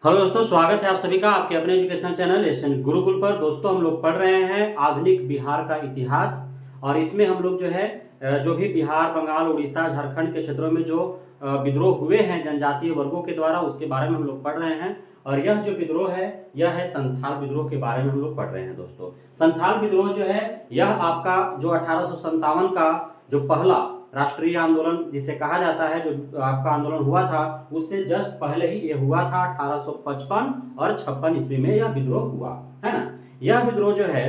Hello दोस्तों, स्वागत है आप सभी का आपके अपने एजुकेशनल चैनल एशियन गुरुकुल पर। दोस्तों, हम लोग पढ़ रहे हैं आधुनिक बिहार का इतिहास और इसमें हम लोग जो है जो भी बिहार, बंगाल, उड़ीसा, झारखंड के क्षेत्रों में जो विद्रोह हुए हैं जनजातीय वर्गों के द्वारा, उसके बारे में हम लोग पढ़ रहे हैं। और यह जो विद्रोह है यह है संथाल विद्रोह के बारे में हम लोग पढ़ रहे हैं। दोस्तों, संथाल विद्रोह जो है यह आपका जो 1857 का जो पहला राष्ट्रीय आंदोलन जिसे कहा जाता है, जो आपका आंदोलन हुआ था, उससे जस्ट पहले ही ये हुआ था। 1855 और 56 ईस्वी में यह विद्रोह हुआ है ना। यह विद्रोह जो है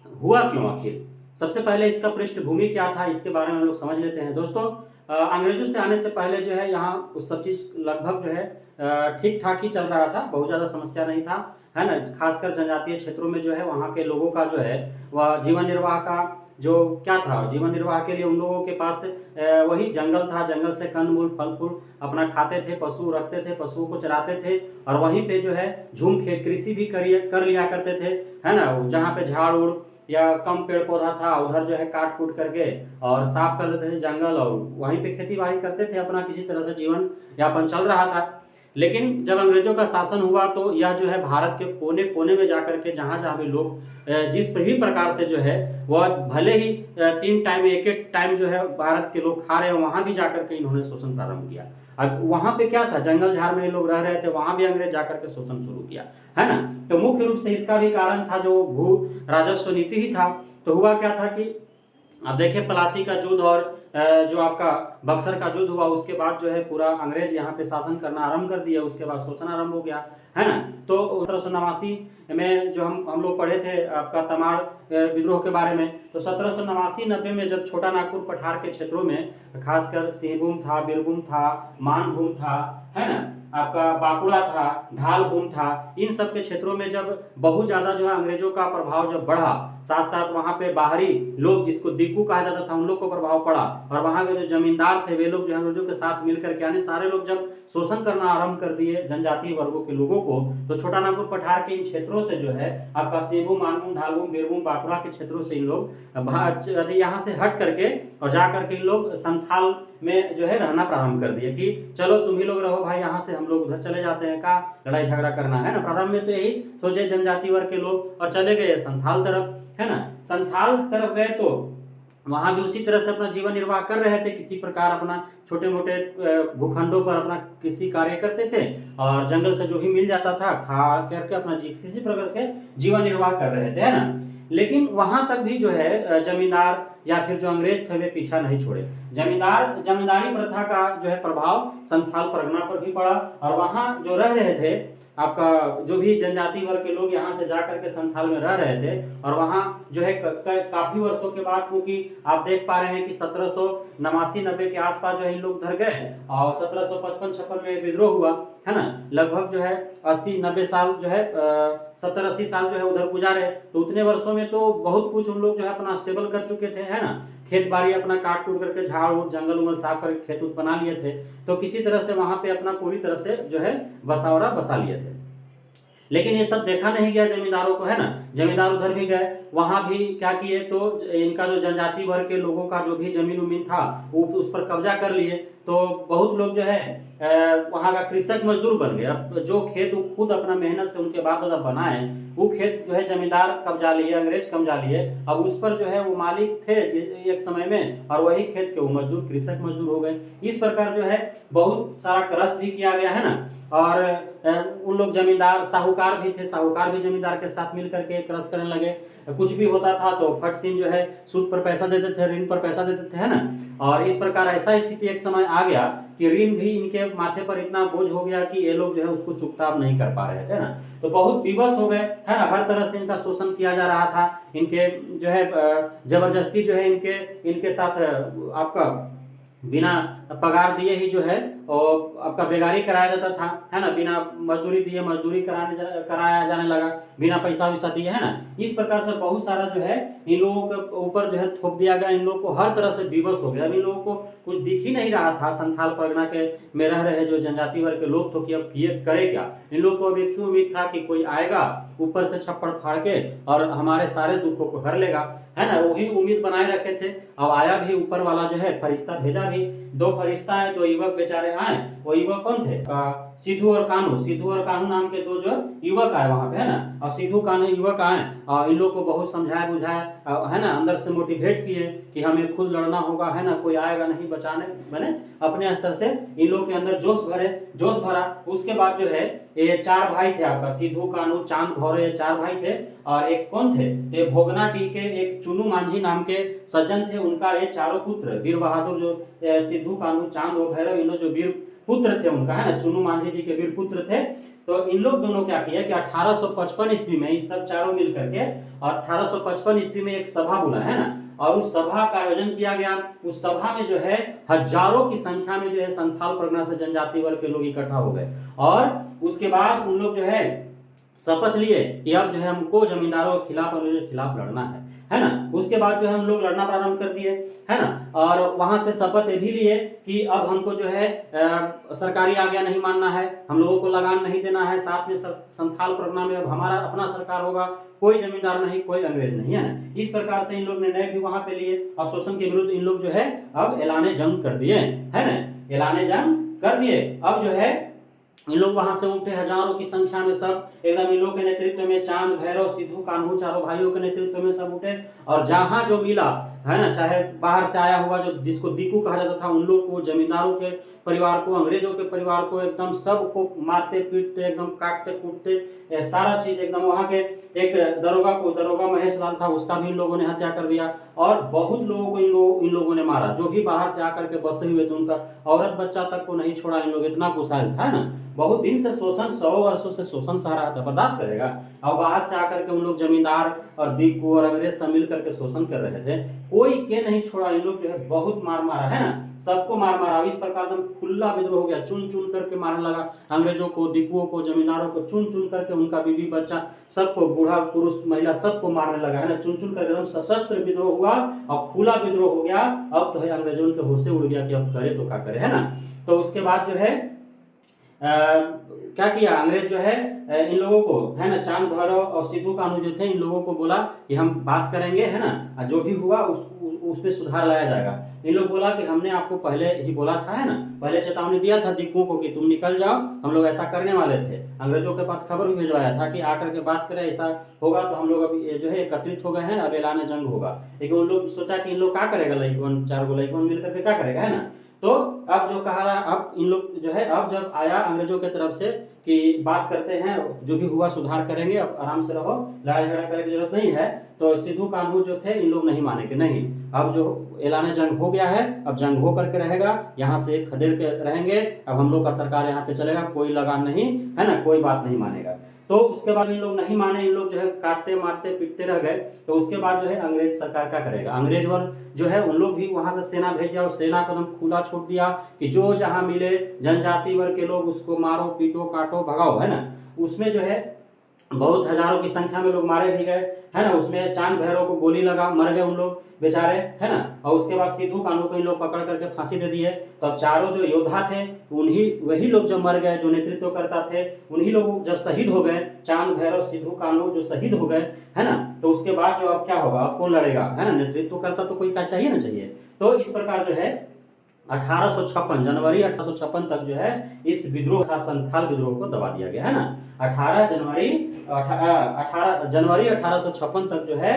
हुआ क्यों आखिर? सबसे पहले इसका पृष्ठभूमि क्या था, इसके बारे में हम लोग समझ लेते हैं। दोस्तों, अंग्रेजों से आने से पहले जो है यहाँ सब चीज लगभग जो है ठीक ठाक ही चल रहा था, बहुत ज्यादा समस्या नहीं था, है ना। खासकर जनजातीय क्षेत्रों में जो है वहाँ के लोगों का जो है वह जीवन निर्वाह का जो क्या था, जीवन निर्वाह के लिए उन लोगों के पास वही जंगल था। जंगल से कंदमूल, फल फूल अपना खाते थे, पशु रखते थे, पशुओं को चराते थे और वहीं पे जो है झूम खेत कृषि भी कर लिया करते थे, है ना। जहाँ पे झाड़ उड़ या कम पेड़ पौधा था उधर जो है काट कूट करके और साफ कर देते थे जंगल, और वहीं पे खेती बाड़ी करते थे, अपना किसी तरह से जीवन यापन चल रहा था। लेकिन जब अंग्रेजों का शासन हुआ तो यह जो है भारत के कोने कोने में जाकर के जहाँ जहाँ भी लोग जिस भी प्रकार से जो है वह भले ही 3 टाइम एक एक टाइम जो है भारत के लोग खा रहे हैं, वहां भी जाकर के इन्होंने शोषण प्रारंभ किया। अब वहां पे क्या था, जंगल झाड़ में लोग रह रहे थे, वहां भी अंग्रेज जाकर के शोषण शुरू किया, है ना। तो मुख्य रूप से इसका भी कारण था जो भू राजस्व नीति ही था। तो हुआ क्या था कि अब देखिए, प्लासी का युद्ध और जो आपका बक्सर का युद्ध हुआ, उसके बाद जो है पूरा अंग्रेज यहाँ पे शासन करना आरंभ कर दिया, उसके बाद शोषण आरंभ हो गया, है ना। तो 1789 में जो हम लोग पढ़े थे आपका तमाड़ विद्रोह के बारे में, तो 1789-90 में जब छोटा नागपुर पठार के क्षेत्रों में खासकर सिंहभूम था, बीरभूम था, मानभूम था, है ना, आपका बांकुड़ा था, ढालभूम था, इन सब के क्षेत्रों में जब बहुत ज्यादा जो है अंग्रेजों का प्रभाव जब बढ़ा, साथ साथ वहां पे बाहरी लोग जिसको दिक्कू कहा जाता था उन लोग को प्रभाव पड़ा, और वहां के जो जमींदार थे वे लोग जो अंग्रेजों के साथ मिलकर के, यानी सारे लोग जब शोषण करना आरंभ कर दिए जनजातीय वर्गों के लोगों को, तो छोटा नागपुर पठार के इन क्षेत्रों से जो है आपका सिंहभूम, मानभूम, ढालभूम, बीरभूम, बांकुड़ा के क्षेत्रों से इन लोग यहाँ से हट करके और जा करके इन लोग संथाल में जो है रहना प्रारंभ कर दिए कि चलो तुम ही लोग रहो भाई, यहाँ से हम लोग उधर चले जाते हैं, का लड़ाई झगड़ा करना है ना। प्रारंभ में तो यही सोचे जनजाति वर्ग के लोग, और चले गए संथाल तरफ, है ना। संथाल तरफ गए तो वहां भी उसी तरह से अपना जीवन निर्वाह कर रहे थे, किसी प्रकार अपना छोटे मोटे भूखंडों पर अपना कृषि कार्य करते थे और जंगल से जो भी मिल जाता था खा करके अपना किसी प्रकार के जीवन निर्वाह कर रहे थे, है ना। लेकिन वहां तक भी जो है जमींदार या फिर जो अंग्रेज थे वे पीछा नहीं छोड़े। जमींदारी प्रथा का जो है प्रभाव संथाल परगना पर भी पड़ा, और वहां जो रह रहे थे आपका जो भी जनजाति वर्ग के लोग यहाँ से जाकर के संथाल में रह रहे थे, और वहाँ जो है काफी वर्षों के बाद, क्योंकि आप देख पा रहे हैं कि 1789-90 के आसपास जो है इन लोग उधर गए और 1755-56 में विद्रोह हुआ, है ना। लगभग जो है 80-90 साल जो है 70-80 साल जो है उधर गुजारे। तो उतने वर्षों में तो बहुत कुछ उन लोग जो है अपना स्टेबल कर चुके थे, है ना। खेत बाड़ी अपना काट कूट करके झाड़ उड़ जंगल उंगल साफ करके खेत उत बना लिए थे, तो किसी तरह से वहां पे अपना पूरी तरह से जो है बसावरा बसा लिए थे। लेकिन ये सब देखा नहीं गया जमींदारों को, है ना। जमींदार उधर भी गए, वहां भी क्या किए, तो इनका जो जनजाति वर्ग के लोगों का जो भी जमीन उमीन था वो उस पर कब्जा कर लिए। तो बहुत लोग जो है वहां का कृषक मजदूर बन गए। अब जो खेत वो खुद अपना मेहनत से उनके बाप दादा बनाए, वो खेत जो है जमींदार कब्जा लिए, अंग्रेज कब्जा लिए। अब उस पर जो है वो मालिक थे एक समय में, और वही खेत के वो मजदूर, कृषक मजदूर हो गए। इस प्रकार जो है बहुत सारा क्रश भी किया गया, है ना। और उन लोग जमींदार, साहूकार भी थे, साहूकार भी जमींदार के साथ मिल करके क्रश करने लगे। कुछ भी होता था तो फट सिन जो है सूद पर पैसा देते थे, ऋण पर पैसा देते थे, है ना। और इस प्रकार ऐसा स्थिति एक समय आ गया कि ऋण भी इनके माथे पर इतना बोझ हो गया कि ये लोग जो है उसको चुकता नहीं कर पा रहे थे ना। तो बहुत विवश हो गए, है ना। हर तरह से इनका शोषण किया जा रहा था, इनके जो है जबरदस्ती जो है इनके साथ आपका बिना पगार दिए ही जो है और आपका बेगारी कराया जाता था, है ना। बिना मजदूरी दिए मजदूरी कराया जाने लगा, बिना पैसा वैसा दिए, है ना। इस प्रकार से बहुत सारा जो है इन लोगों के ऊपर जो है थोप दिया गया। इन लोगों को हर तरह से विवश हो गया। अब इन लोगों को कुछ दिख ही नहीं रहा था, संथाल परगना के में रह रहे जो जनजाति वर्ग के लोग थे कि अब किए करे क्या। इन लोगों को अब एक ही उम्मीद था कि कोई आएगा ऊपर से छप्पड़ फाड़ के और हमारे सारे दुखों को हर लेगा, है ना। वही उम्मीद बनाए रखे थे। अब आया भी ऊपर वाला जो है फरिश्ता भेजा भी, 2 फरिश्ता है, 2 युवक बेचारे आए। वो युवक कौन थे? सिद्धू और कान्हू नाम के दो जो युवक आए वहां पे, है ना। और सिद्धू कान्हू युवक आए और इन लोग को बहुत समझाया बुझाया, है ना, अंदर से मोटिवेट किए कि हमें खुद लड़ना होगा, है ना, कोई आएगा नहीं बचाने, मैंने अपने स्तर से इन लोग के अंदर जोश भरा। उसके बाद जो है ये चार भाई थे आपका, सिद्धू कान्हू चांद भौरे, ये चार भाई थे। और एक कौन थे, ये भोगना डी के एक चुनू मांझी नाम के सज्जन थे, उनका ये चारों पुत्र वीर बहादुर जो सिद्धू कान्हू चांद और भैरव, इन जो वीर पुत्र थे उनका, है ना, चुनू मांझी जी के वीर पुत्र थे। तो इन लोग दोनों क्या किया कि 1855 ईस्वी में ये सब चारों मिल करके और 1855 ईस्वी में एक सभा बुलाया, है ना, और उस सभा का आयोजन किया गया। उस सभा में जो है हजारों की संख्या में जो है संथाल परगना से जनजाति वर्ग के लोग इकट्ठा हो गए। और उसके बाद उन लोग जो है शपथ लिए कि अब जो है हमको जमींदारों के खिलाफ, अंग्रेजों के खिलाफ लड़ना है ना। उसके बाद जो है हम लोग लड़ना प्रारंभ कर दिए, है ना। और वहां से शपथ ये भी लिए कि अब हमको जो है सरकारी आज्ञा नहीं मानना है, हम लोगों को लगान नहीं देना है, साथ में संथाल परगना में अब हमारा अपना सरकार होगा, कोई जमींदार नहीं, कोई अंग्रेज नहीं, है ना। इस प्रकार से इन लोग निर्णय भी वहां पे लिए और शोषण के विरुद्ध इन लोग जो है अब ऐलाने जंग कर दिए, है ना, ऐलाने जंग कर दिए। अब जो है इन लोग वहां से उठे हजारों की संख्या में, सब एकदम इन लोग के नेतृत्व में, चांद भैरव सिद्धू कान्हू चारों भाइयों के नेतृत्व में सब उठे। और जहां जो मिला, है ना, चाहे बाहर से आया हुआ जो जिसको दीकू कहा जाता था, उन लोग को, जमींदारों के परिवार को, अंग्रेजों के परिवार को, एकदम सबको मारते पीटते, एकदम काटते कूटते, सारा चीज एकदम। वहां के एक दरोगा महेश लाल था, उसका भी इन लोगों ने हत्या कर दिया। और बहुत लोगों को इन लोगों ने मारा, जो भी बाहर से आकर के बसे हुए थे, उनका औरत बच्चा तक को नहीं छोड़ा इन लोग, इतना कुशाल था ना। बहुत दिन से शोषण, 100 वर्षों से शोषण सह रहा था, बर्दाश्त करेगा। और बाहर से आकर के उन लोग जमींदार और दीकू और अंग्रेज सब मिल करके शोषण कर रहे थे, कोई के नहीं छोड़ा इन लोग, जो है बहुत मार मारा, है ना, सबको मार मारा। इस प्रकार एकदम खुला विद्रोह हो गया, चुन चुन करके मारने लगा अंग्रेजों को, दीकुओं को, जमींदारों को, चुन चुन करके, उनका बीबी बच्चा सबको, बूढ़ा पुरुष महिला सबको मारने लगा, है ना, चुन चुन करके एकदम सशस्त्र विद्रोह हुआ और खुला विद्रोह हो गया। अब तो है अंग्रेजों के होशे उड़ गया कि अब करे तो क्या करे, है ना। तो उसके बाद जो है क्या किया अंग्रेज जो है इन लोगों को, है ना, चांद भैरव और सिद्धू कान्हू जो थे, इन लोगों को बोला कि हम बात करेंगे, है ना, जो भी हुआ उसमें सुधार लाया जाएगा। इन लोग बोला कि हमने आपको पहले ही बोला था, है ना, पहले चेतावनी दिया था दीकुओं को कि तुम निकल जाओ, हम लोग ऐसा करने वाले थे। अंग्रेजों के पास खबर भी भिजवाया था कि आकर के बात करें, ऐसा होगा तो हम लोग अभी जो है एकत्रित हो गए हैं, अब ऐलान जंग होगा। लेकिन उन लोग सोचा कि इन लोग क्या करेगा, लइकवन, 4 गो लइकवन मिलकर के क्या करेगा, है ना। तो अब जो कहा रहा, अब इन लोग जो है, अब जब आया अंग्रेजों की तरफ से कि बात करते हैं, जो भी हुआ सुधार करेंगे, अब आराम से रहो, लड़ाई झगड़ा करने की जरूरत नहीं है। तो सिद्धू कान्हू जो थे, इन लोग नहीं माने कि नहीं, अब जो ऐलान जंग हो गया है, अब जंग हो करके रहेगा, यहाँ से खदेड़ के रहेंगे, अब हम लोग का सरकार यहाँ पे चलेगा, कोई लगान नहीं, है ना, कोई बात नहीं मानेगा। तो उसके बाद इन लोग नहीं माने, इन लोग जो है काटते मारते पीटते रह गए। तो उसके बाद जो है अंग्रेज सरकार क्या करेगा, अंग्रेज वर्ग जो है उन लोग भी वहां से सेना भेज दिया, और सेना को एकदम खुला छोड़ दिया कि जो जहां मिले जनजाति वर्ग के लोग उसको मारो पीटो काटो भगाओ, है ना। उसमें जो है बहुत हजारों की संख्या में लोग मारे भी गए, है ना। उसमें चांद भैरव को गोली लगा, मर गए उन लोग बेचारे, है ना। और उसके बाद सिद्धू कान्हू को इन लोग पकड़ करके फांसी दे दिए। तो अब चारों जो योद्धा थे, वही लोग जब मर गए, जो नेतृत्व करता थे, उन्हीं लोग जब शहीद हो गए, चांद भैरव सिद्धू कान्हू जो शहीद हो गए, है ना। तो उसके बाद जो अब क्या होगा, अब कौन लड़ेगा, है ना, नेतृत्व करता तो कोई का चाहिए ना चाहिए। तो इस प्रकार जो है 1856 जनवरी 1856 तक जो है इस विद्रोह का, संथाल विद्रोह को दबा दिया गया, है ना। 18 जनवरी 1856 तक जो है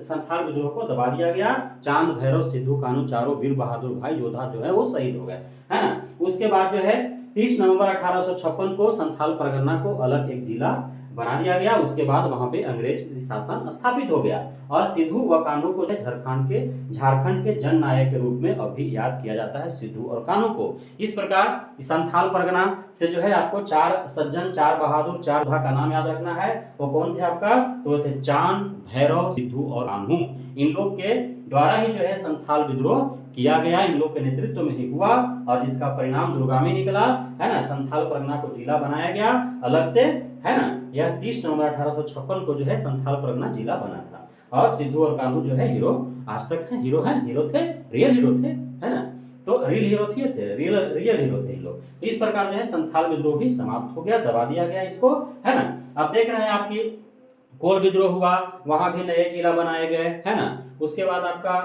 संथाल विद्रोह को दबा दिया गया। चांद भैरव सिद्धू कान्हू चारों वीर बहादुर भाई योद्धा जो है वो शहीद हो गए, है ना। उसके बाद जो है 30 नवंबर 1856 को संथाल परगना को अलग एक जिला बना दिया गया। उसके बाद वहां पे अंग्रेज शासन स्थापित हो गया और सिद्धू व कान्हू को झारखंड के जन नायक के रूप में अभी याद किया जाता है, सिद्धू और कान्हू को। इस प्रकार संथाल परगना से जो है आपको 4 सज्जन, 4 बहादुर, 4 योद्धा का नाम याद रखना है। वो कौन थे आपका, तो थे चांद भैरव सिद्धू और कान्हू। इन लोग के द्वारा ही जो है संथाल विद्रोह किया गया, इन लोग के नेतृत्व में ही हुआ और जिसका परिणाम दुर्गामी निकला, है ना। संथाल परगना को जिला बनाया गया अलग से, है ना। यह 30 नवंबर 1856 को जो है संथाल परगना जिला बना था। और सिद्धू और कान्हू जो है हीरो आज तक है, हीरो थे, रियल हीरो थे, है ना। तो रियल हीरो थे, रियल हीरो थे इन लोग। इस प्रकार जो है संथाल विद्रोह भी समाप्त हो गया, दबा दिया गया इसको, है ना। अब देख रहे हैं आपकी कोल विद्रोह हुआ, वहां भी नए जिला बनाए गए, है ना। उसके बाद आपका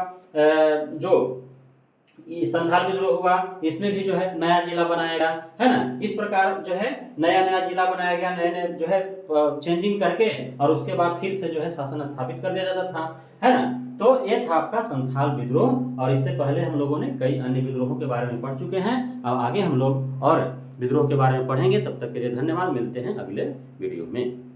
जो ये संथाल विद्रोह हुआ, इसमें भी जो है नया जिला बनाया गया, है ना। इस प्रकार जो है नया नया जिला बनाया गया, नए नए जो है चेंजिंग करके, और उसके बाद फिर से जो है शासन स्थापित कर दिया जाता था, है ना। तो ये था आपका संथाल विद्रोह, और इससे पहले हम लोगों ने कई अन्य विद्रोहों के बारे में पढ़ चुके हैं। अब आगे हम लोग और विद्रोह के बारे में पढ़ेंगे। तब तक के लिए धन्यवाद, मिलते हैं अगले वीडियो में।